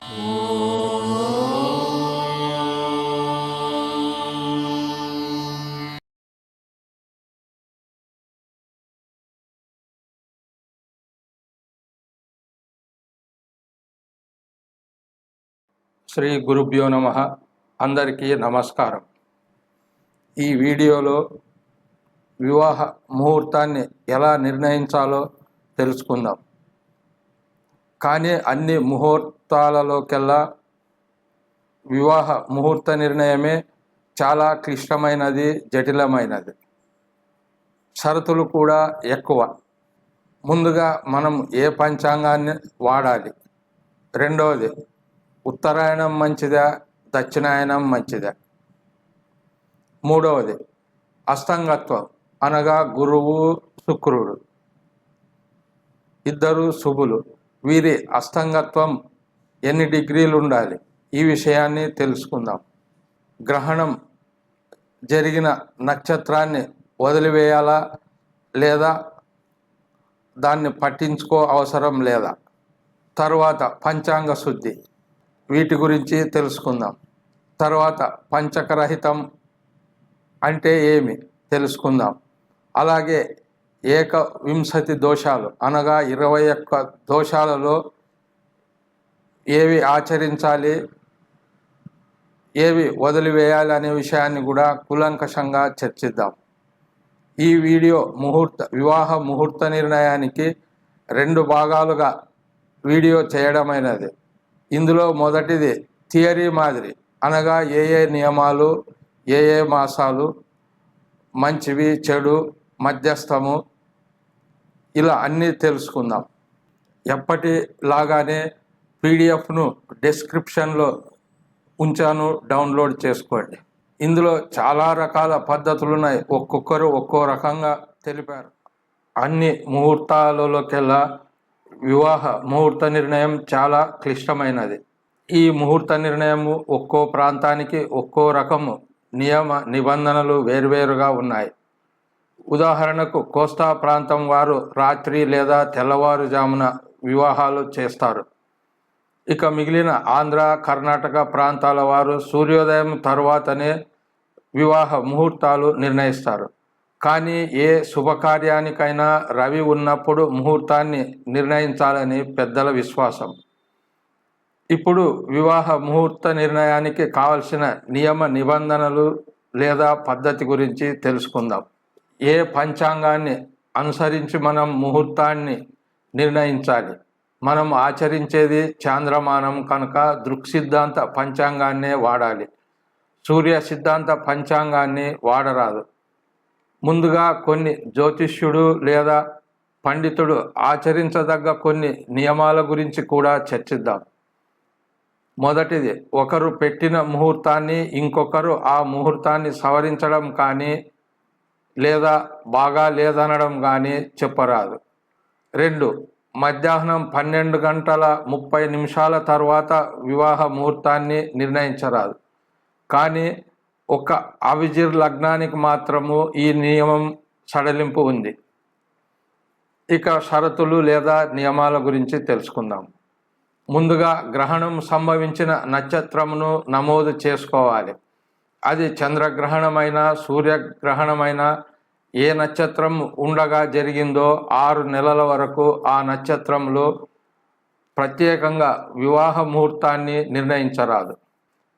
శ్రీ గురుభ్యో నమః. అందరికీ నమస్కారం. ఈ వీడియోలో వివాహ ముహూర్తాన్ని ఎలా నిర్ణయించాలో తెలుసుకుందాం. కానీ అన్ని ముహూర్తాలలోకెల్లా వివాహ ముహూర్త నిర్ణయమే చాలా క్లిష్టమైనది, జటిలమైనది. షరతులు కూడా ఎక్కువ. ముందుగా మనం ఏ పంచాంగాన్ని వాడాలి? రెండవది, ఉత్తరాయణం మంచిదా, దక్షిణాయనం మంచిదా? మూడవది, అస్తంగత్వం అనగా గురువు శుక్రుడు ఇద్దరు శుభులు. వీరి అస్తంగత్వం ఎన్ని డిగ్రీలు ఉండాలి? ఈ విషయాన్ని తెలుసుకుందాం. గ్రహణం జరిగిన నక్షత్రాన్ని వదిలివేయాలా లేదా దాన్ని పట్టించుకో అవసరం లేదా? తర్వాత పంచాంగ శుద్ధి, వీటి గురించి తెలుసుకుందాం. తర్వాత పంచకరహితం అంటే ఏమి తెలుసుకుందాం. అలాగే ఏకవింశతి దోషాలు అనగా 21 దోషాలలో ఏవి ఆచరించాలి, ఏవి వదిలివేయాలి అనే విషయాన్ని కూడా కూలంకషంగా చర్చిద్దాం. ఈ వీడియో వివాహ ముహూర్త నిర్ణయానికి 2 భాగాలుగా వీడియో చేయడమైనది. ఇందులో మొదటిది థియరీ మాదిరి, అనగా ఏ నియమాలు, ఏ మాసాలు మంచివి, చెడు, మధ్యస్థము, ఇలా అన్నీ తెలుసుకుందాం. ఎప్పటిలాగానే పీడిఎఫ్ను డిస్క్రిప్షన్లో ఉంచాను, డౌన్లోడ్ చేసుకోండి. ఇందులో చాలా రకాల పద్ధతులు ఉన్నాయి, ఒక్కొక్కరు ఒక్కో రకంగా తెలిపారు. అన్ని ముహూర్తాలలోకెల్లా వివాహ ముహూర్త నిర్ణయం చాలా క్లిష్టమైనది. ఈ ముహూర్త నిర్ణయము ఒక్కో ప్రాంతానికి ఒక్కో రకము నియమ నిబంధనలు వేర్వేరుగా ఉన్నాయి. ఉదాహరణకు కోస్తా ప్రాంతం వారు రాత్రి లేదా తెల్లవారుజామున వివాహాలు చేస్తారు. ఇక మిగిలిన ఆంధ్ర, కర్ణాటక ప్రాంతాల వారు సూర్యోదయం తరువాతనే వివాహ ముహూర్తాలు నిర్ణయిస్తారు. కానీ ఏ శుభకార్యానికైనా రవి ఉన్నప్పుడు ముహూర్తాన్ని నిర్ణయించాలని పెద్దల విశ్వాసం. ఇప్పుడు వివాహ ముహూర్త నిర్ణయానికి కావలసిన నియమ నిబంధనలు లేదా పద్ధతి గురించి తెలుసుకుందాం. ఏ పంచాంగాన్ని అనుసరించి మనం ముహూర్తాన్ని నిర్ణయించాలి? మనం ఆచరించేది చాంద్రమానం కనుక దృక్సిద్ధాంత పంచాంగాన్నే వాడాలి. సూర్య సిద్ధాంత పంచాంగాన్ని వాడరాదు. ముందుగా కొన్ని జ్యోతిష్యుడు లేదా పండితుడు ఆచరించదగ్గ కొన్ని నియమాల గురించి కూడా చర్చిద్దాం. మొదటిది, ఒకరు పెట్టిన ముహూర్తాన్ని ఇంకొకరు ఆ ముహూర్తాన్ని సవరించడం కానీ లేదా బాగా లేదనడం కానీ చెప్పరాదు. 2, మధ్యాహ్నం 12:30 తర్వాత వివాహ ముహూర్తాన్ని నిర్ణయించరాదు. కానీ ఒక అవిజిర్ లగ్నానికి మాత్రము ఈ నియమం సడలింపు ఉంది. ఇక షరతులు లేదా నియమాల గురించి తెలుసుకుందాం. ముందుగా గ్రహణం సంభవించిన నక్షత్రమును నమోదు చేసుకోవాలి. అది చంద్రగ్రహణమైన సూర్యగ్రహణమైన ఏ నక్షత్రం ఉండగా జరిగిందో 6 నెలల వరకు ఆ నక్షత్రంలో ప్రత్యేకంగా వివాహ ముహూర్తాన్ని నిర్ణయించరాదు.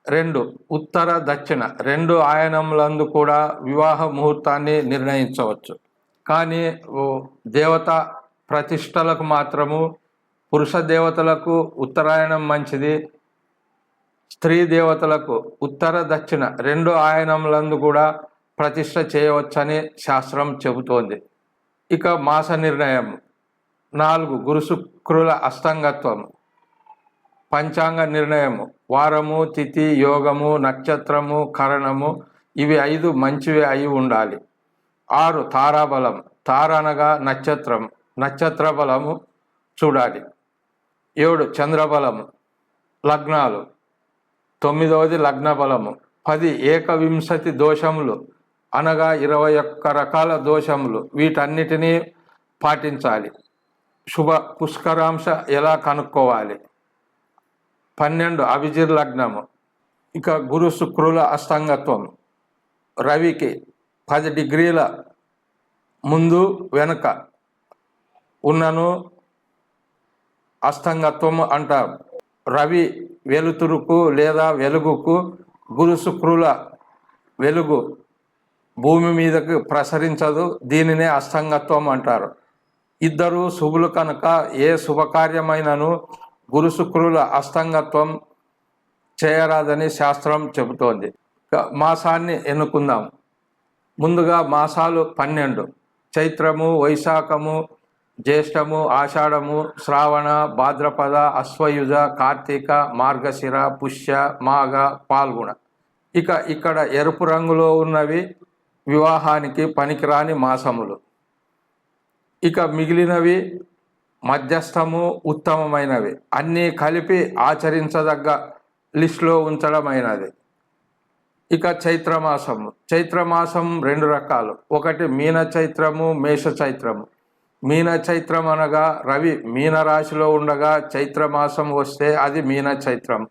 2, ఉత్తర దక్షిణ 2 ఆయనములందు కూడా వివాహ ముహూర్తాన్ని నిర్ణయించవచ్చు. కానీ దేవత ప్రతిష్టలకు మాత్రము పురుష దేవతలకు ఉత్తరాయణం మంచిది, స్త్రీ దేవతలకు ఉత్తర దక్షిణ 2 ఆయనములందు కూడా ప్రతిష్ట చేయవచ్చని శాస్త్రం చెబుతోంది. ఇక మాస నిర్ణయం. 4, గురు శుక్రుల అస్తంగత్వం. పంచాంగ నిర్ణయము, వారము, తిథి, యోగము, నక్షత్రము, కరణము, ఇవి 5 మంచివి అయి ఉండాలి. 6, తారాబలం. తార అనగా నక్షత్రం, నక్షత్ర బలము చూడాలి. 7, చంద్రబలము, లగ్నాలు. 9వది లగ్న బలము. 10, ఏకవింశతి దోషములు అనగా 21 రకాల దోషములు, వీటన్నిటినీ పాటించాలి. శుభ పుష్కరాంశ ఎలా కనుక్కోవాలి? 12 అభిజిత్ లగ్నము. ఇక గురు శుక్రుల అస్తంగత్వం. రవికి 10 డిగ్రీల ముందు వెనుక ఉన్నను అస్తంగత్వం అంటారు. రవి వెలుతురుకు లేదా వెలుగుకు గురు శుక్రుల వెలుగు భూమి మీదకు ప్రసరించదు. దీనినే అస్తంగత్వం అంటారు. ఇద్దరు శుభులు కనుక ఏ శుభకార్యమైనను గురు శుక్రుల అస్తంగత్వం చేయరాదని శాస్త్రం చెబుతోంది. మాసాన్ని ఎన్నుకుందాం. ముందుగా మాసాలు 12: చైత్రము, వైశాఖము, జ్యేష్ఠము, ఆషాఢము, శ్రావణ, భాద్రపద, అశ్వయుజ, కార్తీక, మార్గశిర, పుష్య, మాఘ, పాల్గొన. ఇక్కడ ఎరుపు రంగులో ఉన్నవి వివాహానికి పనికిరాని మాసములు. మిగిలినవి మధ్యస్థము, ఉత్తమమైనవి. అన్నీ కలిపి ఆచరించదగ్గ లిస్టులో ఉంచడమైనది. చైత్రమాసము. చైత్రమాసం 2 రకాలు. ఒకటి మీన చైత్రము, మేష చైత్రము. మీన చైత్రం అనగా రవి మీన రాశిలో ఉండగా చైత్రమాసం వస్తే అది మీన చైత్రం.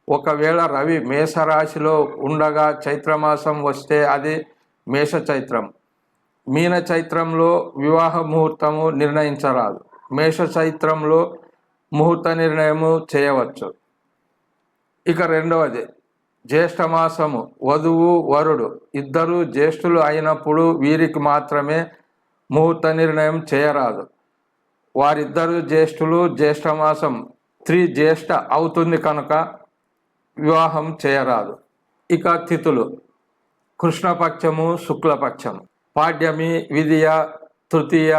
ఒకవేళ రవి మేష రాశిలో ఉండగా చైత్రమాసం వస్తే అది మేష చైత్రం. మీన చైత్రంలో వివాహ ముహూర్తము నిర్ణయించరాదు. మేష చైత్రంలో ముహూర్త నిర్ణయము చేయవచ్చు. రెండవది జ్యేష్ఠమాసము. వధువు వరుడు ఇద్దరు జ్యేష్ఠులు అయినప్పుడు వీరికి మాత్రమే ముహూర్త నిర్ణయం చేయరాదు. వారిద్దరు జ్యేష్ఠులు జ్యేష్ఠమాసం జ్యేష్ఠ అవుతుంది కనుక వివాహం చేయరాదు. తిథులు: కృష్ణపక్షము, శుక్లపక్షము. పాడ్యమి, విదియ, తృతీయ,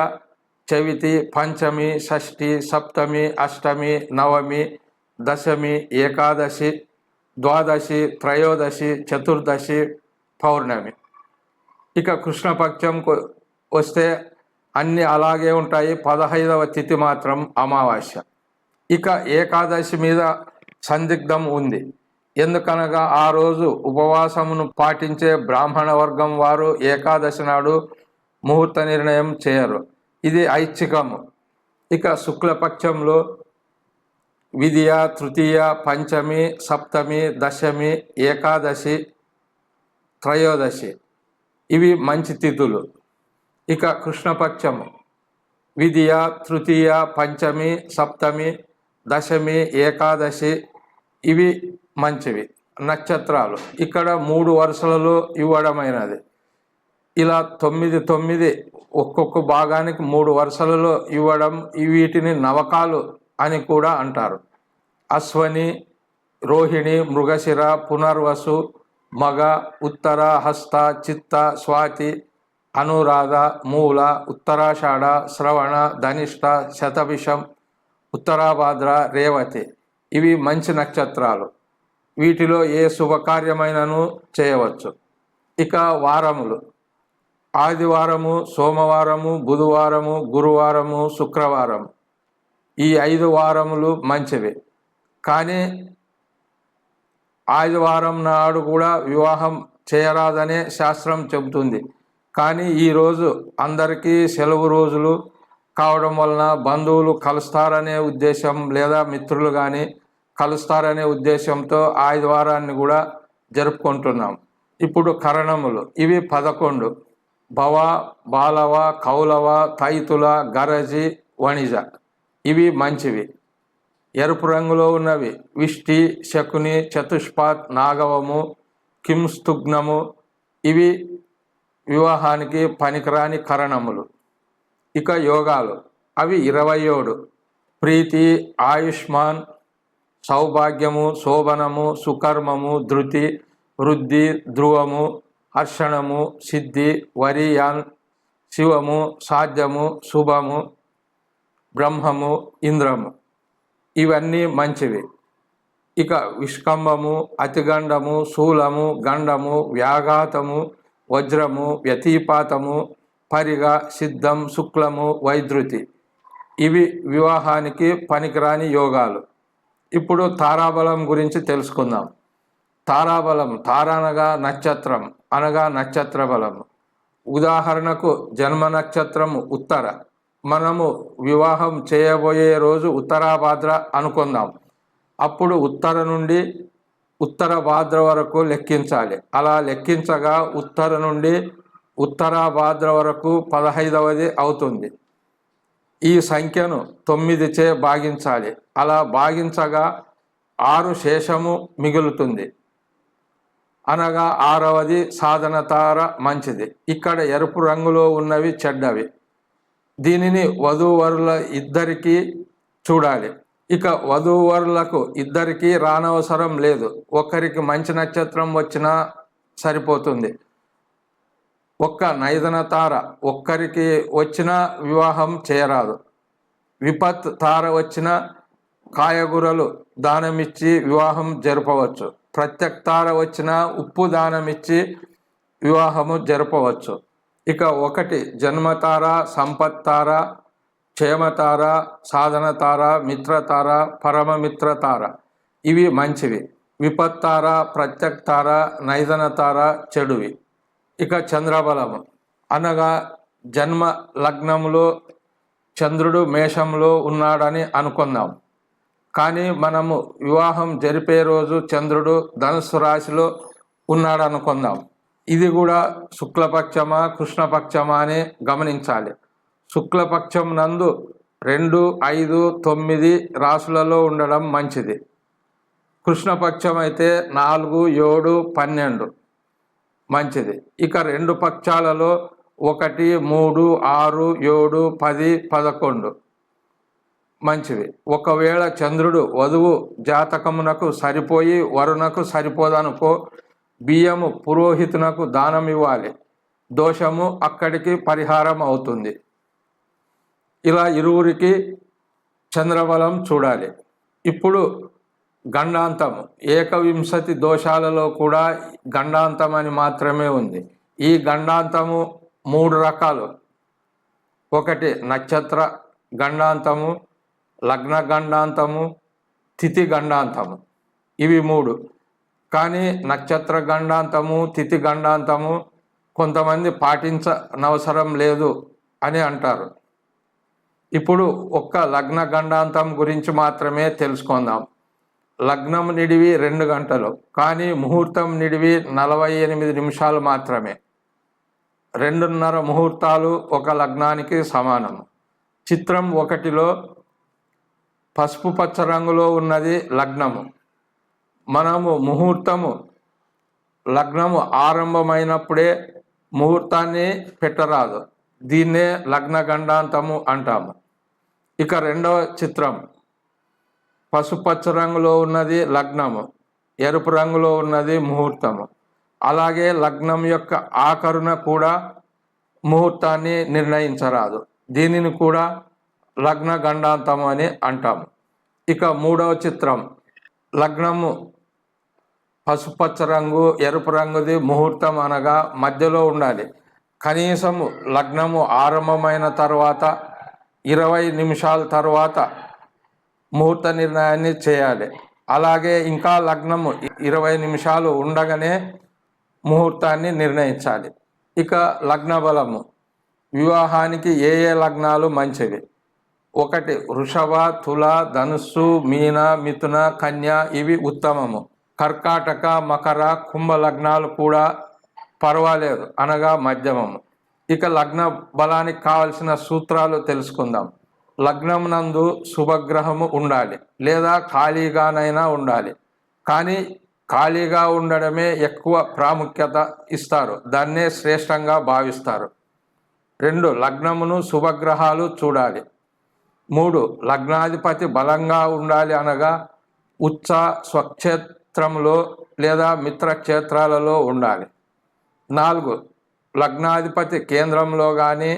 చవితి, పంచమి, షష్ఠి, సప్తమి, అష్టమి, నవమి, దశమి, ఏకాదశి, ద్వాదశి, త్రయోదశి, చతుర్దశి, పౌర్ణమి. కృష్ణపక్షం వస్తే అన్నీ అలాగే ఉంటాయి. 15వ తిథి మాత్రం అమావాస్య. ఏకాదశి మీద సందిగ్ధం ఉంది. ఎందుకనగా ఆ రోజు ఉపవాసమును పాటించే బ్రాహ్మణ వర్గం వారు ఏకాదశి నాడు ముహూర్త నిర్ణయం చేయరు. ఇది ఐచ్ఛికము. శుక్లపక్షంలో విదియ, తృతీయ, పంచమి, సప్తమి, దశమి, ఏకాదశి, త్రయోదశి ఇవి మంచి తిథులు. కృష్ణపక్షము విదియ, తృతీయ, పంచమి, సప్తమి, దశమి, ఏకాదశి ఇవి మంచివి. నక్షత్రాలు 3 వరుసలలో ఇవ్వడమైనది. 9 ఒక్కొక్క భాగానికి 3 వరుసలలో ఇవ్వడం. వీటిని నవకాలు అని కూడా అంటారు. అశ్వని, రోహిణి, మృగశిర, పునర్వసు, మగ, ఉత్తర, హస్త, చిత్త, స్వాతి, అనురాధ, మూల, ఉత్తరాషాఢ, శ్రవణ, ధనిష్ట, శతభిషం, ఉత్తరాభాద్ర, రేవతి ఇవి మంచి నక్షత్రాలు. వీటిలో ఏ శుభకార్యమైనను చేయవచ్చు. వారములు: ఆదివారము, సోమవారము, బుధవారము, గురువారము, శుక్రవారం. ఈ 5 వారములు మంచివి. కానీ ఆదివారం నాడు కూడా వివాహం చేయరాదనే శాస్త్రం చెబుతుంది. కానీ ఈరోజు అందరికీ సెలవు రోజులు కావడం వలన బంధువులు కలుస్తారనే ఉద్దేశం లేదా మిత్రులు కానీ కలుస్తారనే ఉద్దేశంతో ఆదివారాన్ని కూడా జరుపుకుంటున్నాం. కరణములు. ఇవి 11: భవ, బాలవ, కౌలవ, తైతుల, గరజి, వణిజ ఇవి మంచివి. ఎరుపు రంగులో ఉన్నవి విష్టి, శకుని, చతుష్పాత్, నాగవము, కింస్తుగ్నము ఇవి వివాహానికి పనికిరాని కరణములు. యోగాలు. అవి 27: ప్రీతి, ఆయుష్మాన్, సౌభాగ్యము, శోభనము, సుకర్మము, ధృతి, వృద్ధి, ధ్రువము, హర్షణము, సిద్ధి, వరియాన్, శివము, సాధ్యము, శుభము, బ్రహ్మము, ఇంద్రము ఇవన్నీ మంచివి. విష్కంభము, అతిగండము, శూలము, గండము, వ్యాఘాతము, వజ్రము, వ్యతిపాతము, పరిగ, సిద్ధం, శుక్లము, వైద్యుతి ఇవి వివాహానికి పనికిరాని యోగాలు. తారాబలం గురించి తెలుసుకుందాం. తారాబలం. తారనగా నక్షత్రం అనగా నక్షత్ర బలము. ఉదాహరణకు జన్మ నక్షత్రము ఉత్తర. మనము వివాహం చేయబోయే రోజు ఉత్తరాభాద్ర అనుకుందాం. అప్పుడు ఉత్తర నుండి ఉత్తర భాద్ర వరకు లెక్కించాలి. అలా లెక్కించగా ఉత్తర నుండి ఉత్తర భాద్ర వరకు 15వది అవుతుంది. ఈ సంఖ్యను 9చే భాగించాలి. అలా భాగించగా 6 శేషము మిగులుతుంది, అనగా 6వది సాధన తార మంచిది. ఇక్కడ ఎరుపు రంగులో ఉన్నవి చెడ్డవి. దీనిని వధూవరుల ఇద్దరికీ చూడాలి. ఇక వధూవరులకు ఇద్దరికీ రానవసరం లేదు. ఒక్కరికి మంచి నక్షత్రం వచ్చినా సరిపోతుంది. ఒక్క నైదన తార ఒక్కరికి వచ్చిన వివాహం చేయరాదు. విపత్ తార వచ్చిన కాయగూరలు దానమిచ్చి వివాహం జరపవచ్చు. ప్రత్యక్ తార వచ్చిన ఉప్పు దానమిచ్చి వివాహము జరపవచ్చు. ఇక 1 జన్మతార, సంపత్తార, క్షేమతార, సాధన తార, మిత్రతార, పరమమిత్రతార ఇవి మంచివి. విపత్తార, ప్రత్యక్ తార, నైదన తార చెడువి. ఇక చంద్రబలము అనగా జన్మ లగ్నములో చంద్రుడు మేషంలో ఉన్నాడని అనుకుందాం. కానీ మనము వివాహం జరిపే రోజు చంద్రుడు ధనుస్సు రాశిలో ఉన్నాడు అనుకుందాం. ఇది కూడా శుక్లపక్షమా కృష్ణపక్షమా అని గమనించాలి. శుక్లపక్షం నందు 2, 5, 9 రాశులలో ఉండడం మంచిది. కృష్ణపక్షం అయితే 4, 7, 12 మంచిది. ఇక 2 పక్షాలలో 1, 3, 6, 7, 10, 11 మంచివి. ఒకవేళ చంద్రుడు వధువు జాతకమునకు సరిపోయి వరుణకు సరిపోదనుకో, బియ్యము పురోహితునకు దానం ఇవ్వాలి. దోషము అక్కడికి పరిహారం అవుతుంది. ఇలా ఇరువురికి చంద్రబలం చూడాలి. ఇప్పుడు గండాంతము 21 దోషాలలో కూడా గండాంతం అని మాత్రమే ఉంది. ఈ గండాంతము 3 రకాలు. 1 నక్షత్ర గండాంతము, లగ్న గండాంతము, తిథి గండాంతము. ఇవి 3. కానీ నక్షత్ర గండాంతము, తిథి గండాంతము కొంతమంది పాటించనవసరం లేదు అని అంటారు. ఇప్పుడు ఒక్క లగ్న గండాంతం గురించి మాత్రమే తెలుసుకుందాం. లగ్నం నిడివి 2 గంటలు, కానీ ముహూర్తం నిడివి 48 నిమిషాలు మాత్రమే. 2:30 ముహూర్తాలు ఒక లగ్నానికి సమానము. చిత్రం 1లో పసుపు పచ్చ రంగులో ఉన్నది లగ్నము. మనము ముహూర్తము లగ్నము ఆరంభమైనప్పుడే ముహూర్తాన్ని పెట్టరాదు. దీన్నే లగ్న గండాంతము అంటాము. ఇక 2వ చిత్రం పసుపచ్చ రంగులో ఉన్నది లగ్నము, ఎరుపు రంగులో ఉన్నది ముహూర్తము. అలాగే లగ్నం యొక్క ఆకరుణ కూడా ముహూర్తాన్ని నిర్ణయించరాదు. దీనిని కూడా లగ్న గండాంతము అని అంటాము. ఇక 3వ చిత్రం లగ్నము పసుపచ్చ రంగు, ఎరుపు రంగుది ముహూర్తం అనగా మధ్యలో ఉండాలి. కనీసము లగ్నము ఆరంభమైన తర్వాత 20 నిమిషాల తర్వాత ముహూర్త నిర్ణయాన్ని చేయాలి. అలాగే ఇంకా లగ్నము 20 నిమిషాలు ఉండగానే ముహూర్తాన్ని నిర్ణయించాలి. ఇక లగ్న బలము వివాహానికి ఏ లగ్నాలు మంచివి? 1 వృషభ, తుల, ధనుస్సు, మీన, మిథున, కన్య ఇవి ఉత్తమము. కర్కాటక, మకర, కుంభ లగ్నాలు కూడా పర్వాలేదు అనగా మధ్యమము. ఇక లగ్న బలానికి కావలసిన సూత్రాలు తెలుసుకుందాం. లగ్నం నందు శుభగ్రహము ఉండాలి, లేదా ఖాళీగానైనా ఉండాలి. కానీ ఖాళీగా ఉండడమే ఎక్కువ ప్రాముఖ్యత ఇస్తారు, దాన్నే శ్రేష్టంగా భావిస్తారు. 2 లగ్నమును శుభగ్రహాలు చూడాలి. 3 లగ్నాధిపతి బలంగా ఉండాలి, అనగా ఉచ్చ స్వక్షేత్రంలో లేదా మిత్రక్షేత్రాలలో ఉండాలి. 4 లగ్నాధిపతి కేంద్రంలో కానీ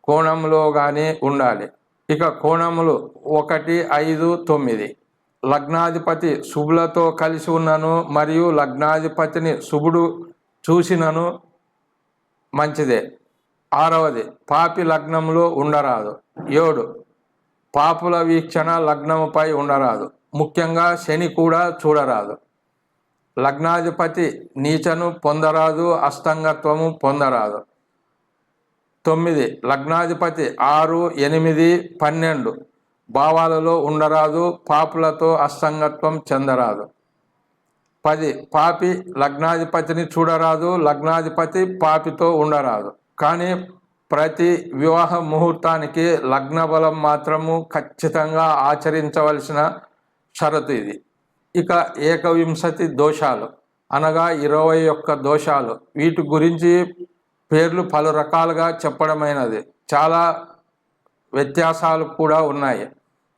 కోణంలో కానీ ఉండాలి. ఇక కోణములు 1, 5, 9. లగ్నాధిపతి శుభులతో కలిసి ఉన్నను మరియు లగ్నాధిపతిని శుభుడు చూసినను మంచిదే. 6వది పాపి లగ్నంలో ఉండరాదు. 7 పాపుల వీక్షణ లగ్నముపై ఉండరాదు. ముఖ్యంగా శని కూడా చూడరాదు. లగ్నాధిపతి నీచను పొందరాదు, అస్తంగత్వము పొందరాదు. 9 లగ్నాధిపతి 6, 8, 12 భావాలలో ఉండరాదు, పాపులతో అసంగత్వం చెందరాదు. 10 పాపి లగ్నాధిపతిని చూడరాదు, లగ్నాధిపతి పాపితో ఉండరాదు. కానీ ప్రతి వివాహ ముహూర్తానికి లగ్న బలం మాత్రము ఖచ్చితంగా ఆచరించవలసిన షరతు ఇది. ఇక 21 దోషాలు అనగా 21 దోషాలు. వీటి గురించి పేర్లు పలు రకాలుగా చెప్పడమైనది, చాలా వ్యత్యాసాలు కూడా ఉన్నాయి.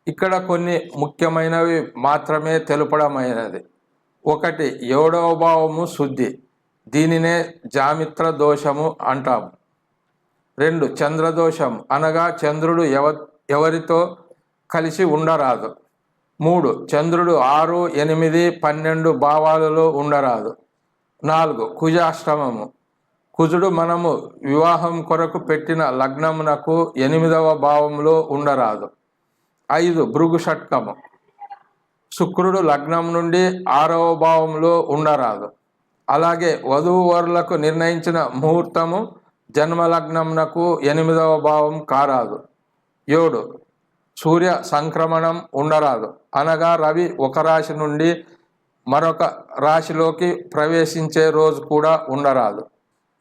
ఇక్కడ కొన్ని ముఖ్యమైనవి మాత్రమే తెలుపడమైనది. 1 7వ భావము శుద్ధి, దీనినే జామిత్ర దోషము అంటాము. 2 చంద్రదోషం అనగా చంద్రుడు ఎవరితో కలిసి ఉండరాదు. 3 చంద్రుడు 6, 8, 12 భావాలలో ఉండరాదు. 4 కుజాష్టమము, కుజుడు మనము వివాహం కొరకు పెట్టిన లగ్నమునకు 8వ భావంలో ఉండరాదు. 5 భృగు షట్కము, శుక్రుడు లగ్నం నుండి 6వ భావంలో ఉండరాదు. అలాగే వధూవరులకు నిర్ణయించిన ముహూర్తము జన్మలగ్నంనకు 8వ భావం కారాదు. 7 సూర్య సంక్రమణం ఉండరాదు, అనగా రవి ఒక రాశి నుండి మరొక రాశిలోకి ప్రవేశించే రోజు కూడా ఉండరాదు.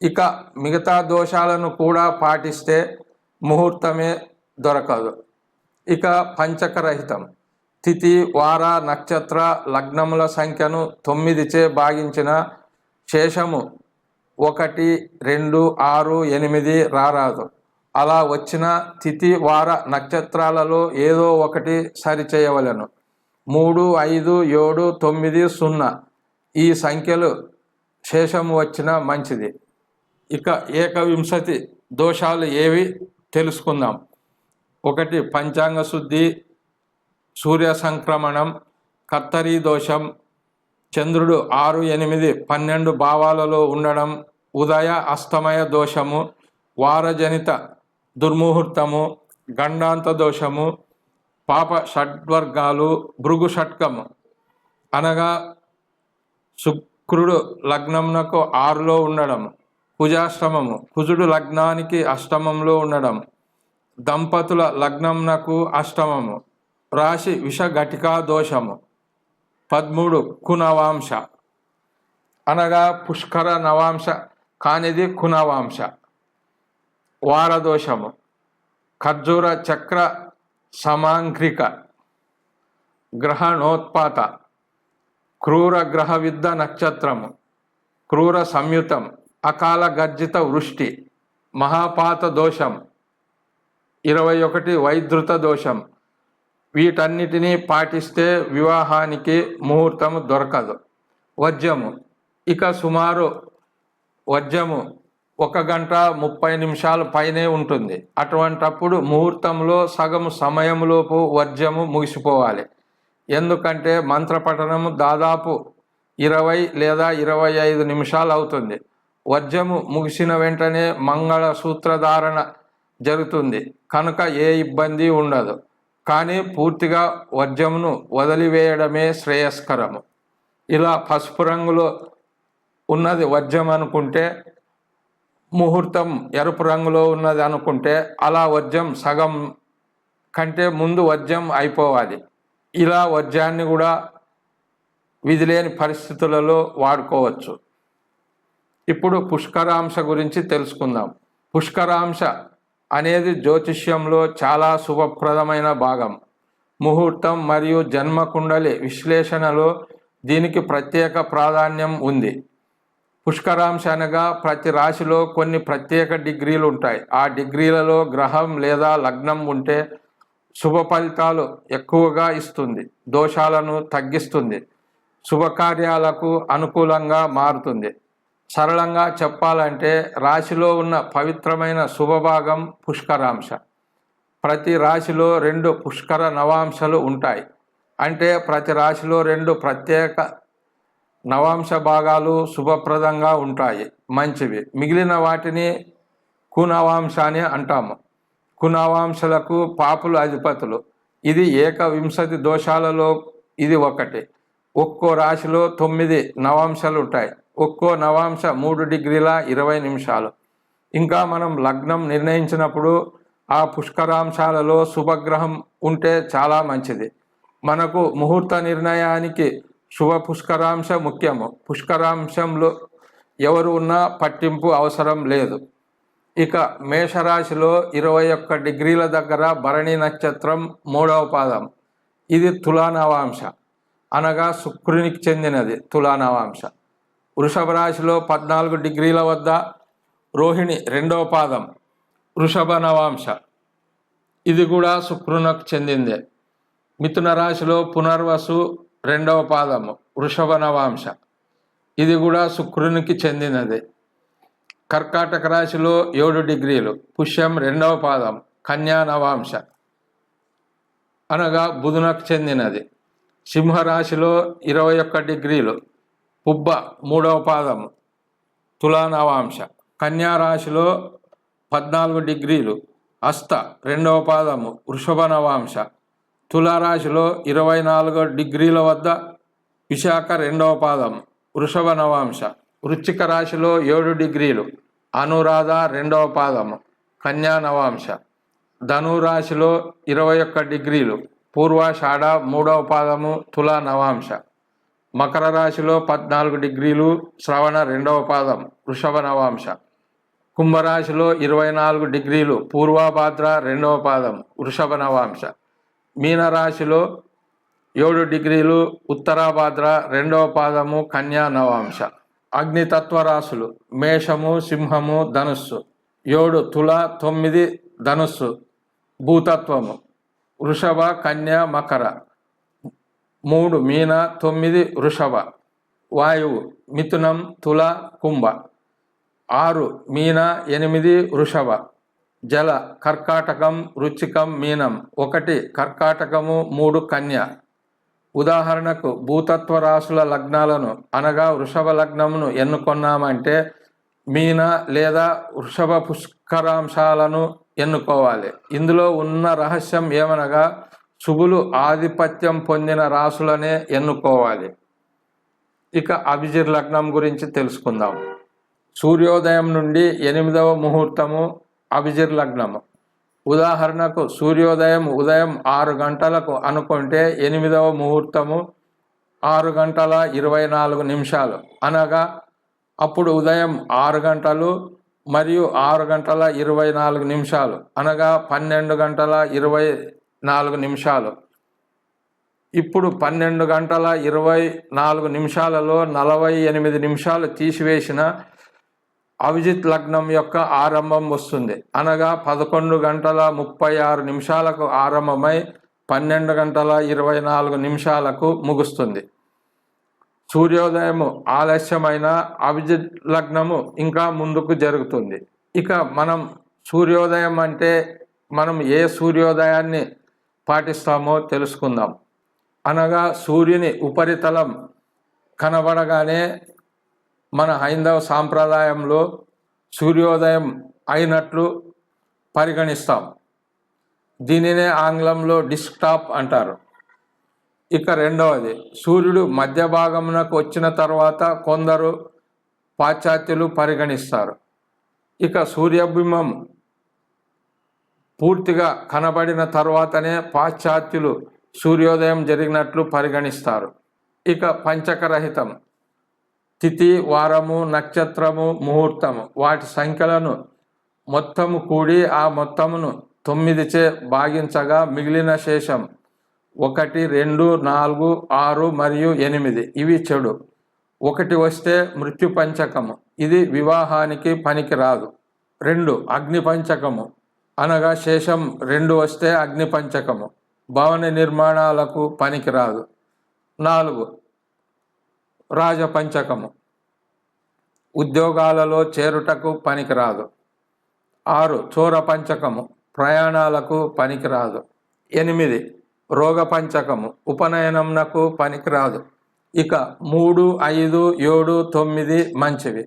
ఇక మిగతా దోషాలను కూడా పాటిస్తే ముహూర్తమే దొరకదు. ఇక పంచకరహితం, తిథి, వార, నక్షత్ర, లగ్నముల సంఖ్యను 9చే భాగించిన శేషము 1, 2, 6, 8 రారాదు. అలా వచ్చిన తిథి, వార, నక్షత్రాలలో ఏదో ఒకటి సరిచేయవలెను. 3, 5, 7, 9, 0 ఈ సంఖ్యలు శేషము వచ్చిన మంచిది. ఇక 21 దోషాలు ఏవి తెలుసుకుందాం. 1 పంచాంగ శుద్ధి, సూర్య సంక్రమణం, కత్తరీ దోషం, చంద్రుడు 6, 8, 12 భావాలలో ఉండడం, ఉదయ అస్తమయ దోషము, వారజనిత దుర్ముహూర్తము, గండాంత దోషము, పాప షడ్వర్గాలు, భృగు షట్కము అనగా శుక్రుడు లగ్నమునకు 6లో ఉండడం, కుజాష్టమము, కుజుడు లగ్నానికి అష్టమంలో ఉండడం, దంపతుల లగ్నంనకు అష్టమము, రాశి విషఘటికా దోషము. 13 కునవాంశ అనగా పుష్కర నవాంశ కానిది కునవాంశ, వారదోషము, ఖర్జూర చక్ర సమాంఘ్రిక, గ్రహణోత్పాత, క్రూర గ్రహవిద్ద నక్షత్రము, క్రూర సంయుతం, అకాల గర్జిత వృష్టి, మహాపాత దోషం, 21 వైద్రుత దోషం. వీటన్నిటినీ పాటిస్తే వివాహానికి ముహూర్తము దొరకదు. వర్జ్యము, ఇక సుమారు వర్జ్యము 1 గంట 30 నిమిషాల పైనే ఉంటుంది. అటువంటప్పుడు ముహూర్తంలో సగం సమయంలోపు వర్జ్యము ముగిసిపోవాలి. ఎందుకంటే మంత్రపఠనము దాదాపు 20 లేదా 25 నిమిషాలు అవుతుంది. వర్జ్యము ముగిసిన వెంటనే మంగళ సూత్రధారణ జరుగుతుంది కనుక ఏ ఇబ్బంది ఉండదు. కానీ పూర్తిగా వర్జ్యమును వదిలివేయడమే శ్రేయస్కరము. ఇలా పసుపు రంగులో ఉన్నది వర్జ్యం అనుకుంటే, ముహూర్తం ఎరుపు రంగులో ఉన్నది అనుకుంటే అలా వర్జ్యం సగం కంటే ముందు వర్జ్యం అయిపోవాలి. ఇలా వర్జ్యాన్ని కూడా విధిలేని పరిస్థితులలో వాడుకోవచ్చు. ఇప్పుడు పుష్కరాంశ గురించి తెలుసుకుందాం. పుష్కరాంశ అనేది జ్యోతిష్యంలో చాలా శుభప్రదమైన భాగం. ముహూర్తం మరియు జన్మకుండలి విశ్లేషణలో దీనికి ప్రత్యేక ప్రాధాన్యం ఉంది. పుష్కరాంశ అనగా ప్రతి రాశిలో కొన్ని ప్రత్యేక డిగ్రీలు ఉంటాయి. ఆ డిగ్రీలలో గ్రహం లేదా లగ్నం ఉంటే శుభ ఫలితాలు ఎక్కువగా ఇస్తుంది, దోషాలను తగ్గిస్తుంది, శుభకార్యాలకు అనుకూలంగా మారుతుంది. సరళంగా చెప్పాలంటే రాశిలో ఉన్న పవిత్రమైన శుభభాగం పుష్కరాంశ. ప్రతి రాశిలో 2 పుష్కర నవాంశలు ఉంటాయి. అంటే ప్రతి రాశిలో 2 ప్రత్యేక నవాంశ భాగాలు శుభప్రదంగా ఉంటాయి, మంచివి. మిగిలిన వాటిని కునవాంశ అని అంటాము. కునవాంశలకు పాపులు అధిపతులు. ఇది 21 దోషాలలో ఇది ఒకటి. ఒక్కో రాశిలో 9 నవాంశాలు ఉంటాయి. ఒక్కో నవాంశ 3 డిగ్రీల 20 నిమిషాలు. ఇంకా మనం లగ్నం నిర్ణయించినప్పుడు ఆ పుష్కరాంశాలలో శుభగ్రహం ఉంటే చాలా మంచిది. మనకు ముహూర్త నిర్ణయానికి శుభ పుష్కరాంశ ముఖ్యము. పుష్కరాంశంలో ఎవరు ఉన్నా పట్టింపు అవసరం లేదు. ఇక మేషరాశిలో 21 డిగ్రీల దగ్గర భరణి నక్షత్రం 3వ పాదం. ఇది తులానవాంశ అనగా శుక్రునికి చెందినది తులానవాంశ. వృషభ రాశిలో 14 డిగ్రీల వద్ద రోహిణి 2వ పాదం వృషభ నవాంశ. ఇది కూడా శుక్రునికి చెందిందే. మిథున రాశిలో పునర్వసు 2వ పాదము వృషభ నవాంశ. ఇది కూడా శుక్రునికి చెందినది. కర్కాటక రాశిలో 7 డిగ్రీలు పుష్యం 2వ పాదం కన్యా నవాంశ అనగా బుధునకు చెందినది. సింహరాశిలో 21 డిగ్రీలు పుబ్బ 3వ పాదము తులా నవాంశ. కన్యా రాశిలో 14 డిగ్రీలు హస్త 2వ పాదము వృషభ నవాంశ. తులారాశిలో 24 డిగ్రీల వద్ద విశాఖ 2వ పాదం వృషభ నవాంశ. వృశ్చిక రాశిలో 7 డిగ్రీలు అనురాధ 2వ పాదము కన్యా నవాంశ. ధనురాశిలో 21 డిగ్రీలు పూర్వాషాఢ 3వ పాదము తులా నవాంశ. మకర రాశిలో 14 డిగ్రీలు శ్రవణ 2వ పాదం వృషభ నవాంశ. కుంభరాశిలో 24 డిగ్రీలు పూర్వభాద్ర 2వ పాదం వృషభ నవాంశ. మీనరాశిలో 7 డిగ్రీలు ఉత్తరాభాద్ర 2వ పాదము కన్యా నవాంశ. అగ్నితత్వ రాశులు మేషము సింహము ధనుస్సు. 7 తుల 9 ధనుస్సు భూతత్వము. వృషభ కన్య మకర. 3 మీన 9 వృషభ. వాయువు మిథునం తుల కుంభ. 6 మీన 8 వృషభ. జల కర్కాటకం వృచ్చికం మీనం. 1 కర్కాటకము 3 కన్య. ఉదాహరణకు భూతత్వ రాశుల లగ్నాలను అనగా వృషభ లగ్నమును ఎన్నుకున్నామంటే మీన లేదా వృషభ పుష్కరాంశాలను ఎన్నుకోవాలి. ఇందులో ఉన్న రహస్యం ఏమనగా శుభులు ఆధిపత్యం పొందిన రాశులనే ఎన్నుకోవాలి. ఇక అభిజిత్ లగ్నం గురించి తెలుసుకుందాం. సూర్యోదయం నుండి 8వ ముహూర్తము అభిజిత్ లగ్నము. ఉదాహరణకు సూర్యోదయం ఉదయం 6 గంటలకు అనుకుంటే 8వ ముహూర్తము 6 గంటల 24 నిమిషాలు అనగా అప్పుడు ఉదయం 6 గంటలు మరియు 6 గంటల 24 నిమిషాలు అనగా 12 గంటల 24 నిమిషాలు. ఇప్పుడు 12 గంటల 24 నిమిషాలలో 48 నిమిషాలు తీసివేసిన అభిజిత్ లగ్నం యొక్క ఆరంభం వస్తుంది. అనగా 11 గంటల 36 నిమిషాలకు ఆరంభమై 12 గంటల 24 నిమిషాలకు ముగుస్తుంది. సూర్యోదయం ఆలస్యమైన అభిజిత్ లగ్నము ఇంకా ముందుకు జరుగుతుంది. ఇక మనం సూర్యోదయం అంటే మనం ఏ సూర్యోదయాన్ని పాటిస్తామో తెలుసుకుందాం. అనగా సూర్యుని ఉపరితలం కనబడగానే మన హైందవ సాంప్రదాయంలో సూర్యోదయం అయినట్లు పరిగణిస్తాం. దీనినే ఆంగ్లంలో డిస్క్టాప్ అంటారు. ఇక రెండవది సూర్యుడు మధ్య భాగమునకు వచ్చిన తర్వాత కొందరు పాశ్చాత్యులు పరిగణిస్తారు. ఇక సూర్యబింబం పూర్తిగా కనబడిన తర్వాతనే పాశ్చాత్యులు సూర్యోదయం జరిగినట్లు పరిగణిస్తారు. ఇక పంచకరహితం తిథి వారము నక్షత్రము ముహూర్తము వాటి సంఖ్యలను మొత్తము కూడి ఆ మొత్తమును 9చే భాగించగా మిగిలిన శేషం 1, 2, 4, 6 మరియు 8 ఇవి చెడు. 1 వస్తే మృత్యు పంచకము, ఇది వివాహానికి పనికి రాదు. 2 అగ్ని పంచకము అనగా శేషం 2 వస్తే అగ్ని పంచకము, భవన నిర్మాణాలకు పనికిరాదు. 4 రాజపంచకము, ఉద్యోగాలలో చేరుటకు పనికిరాదు. 6 చోర పంచకము, ప్రయాణాలకు పనికిరాదు. 8 రోగ పంచకము, ఉపనయనంనకు పనికిరాదు. ఇక 3, 5, 7, 9 మంచివి.